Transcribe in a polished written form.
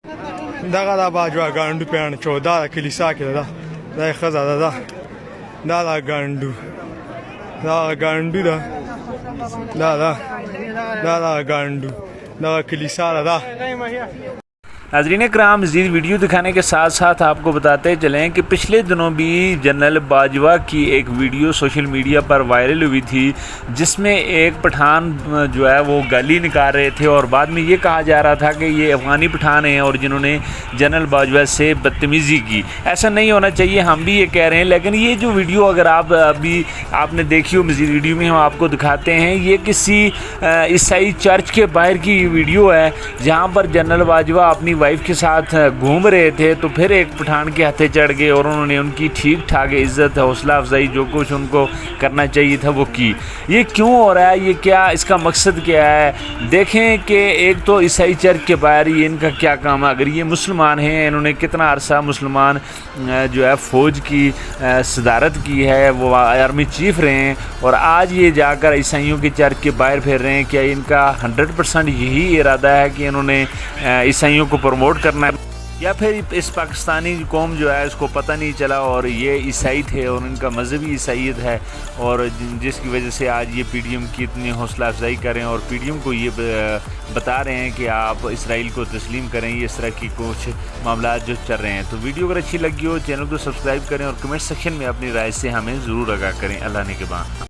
دغه دا باجوا ګانډو پیان چودا کلیسا کې دا دا خزا دا دا ګانډو دا ګانډو دا ګانډو دا کلیسا دا. ناظرین کرام، مزید ویڈیو دکھانے کے ساتھ ساتھ آپ کو بتاتے چلیں کہ پچھلے دنوں بھی جنرل باجوہ کی ایک ویڈیو سوشل میڈیا پر وائرل ہوئی تھی، جس میں ایک پٹھان جو ہے وہ گالی نکال رہے تھے اور بعد میں یہ کہا جا رہا تھا کہ یہ افغانی پٹھان ہیں اور جنہوں نے جنرل باجوہ سے بدتمیزی کی. ایسا نہیں ہونا چاہیے، ہم بھی یہ کہہ رہے ہیں. لیکن یہ جو ویڈیو اگر آپ نے دیکھی ہو، مزید ویڈیو میں ہم آپ کو دکھاتے ہیں، یہ کسی عیسائی چرچ کے باہر کی ویڈیو ہے جہاں پر جنرل باجوہ اپنی وائف کے ساتھ گھوم رہے تھے تو پھر ایک پٹھان کے ہاتھے چڑھ گئے اور انہوں نے ان کی ٹھیک ٹھاک عزت، حوصلہ افزائی جو کچھ ان کو کرنا چاہیے تھا وہ کی. یہ کیوں ہو رہا ہے؟ یہ کیا اس کا مقصد کیا ہے؟ دیکھیں کہ ایک تو عیسائی چرچ کے باہر یہ ان کا کیا کام ہے. اگر یہ مسلمان ہیں، انہوں نے کتنا عرصہ مسلمان جو ہے فوج کی صدارت کی ہے، وہ آرمی چیف رہے ہیں، اور آج یہ جا کر عیسائیوں کے چرچ کے باہر پھر رہے ہیں. کیا ان کا 100% یہی ارادہ ہے کہ انہوں نے عیسائیوں کو پروموٹ کرنا ہے، یا پھر اس پاکستانی قوم جو ہے اس کو پتہ نہیں چلا اور یہ عیسائی تھے اور ان کا مذہبی عیسائیت ہے، اور جس کی وجہ سے آج یہ پی ڈی ایم کی اتنی حوصلہ افزائی کریں اور پی ڈی ایم کو یہ بتا رہے ہیں کہ آپ اسرائیل کو تسلیم کریں. یہ اس طرح کی کچھ معاملات جو چل رہے ہیں. تو ویڈیو اگر اچھی لگی ہو چینل کو سبسکرائب کریں اور کمنٹ سیکشن میں اپنی رائے سے ہمیں ضرور آگاہ کریں. اللہ نے کے بعد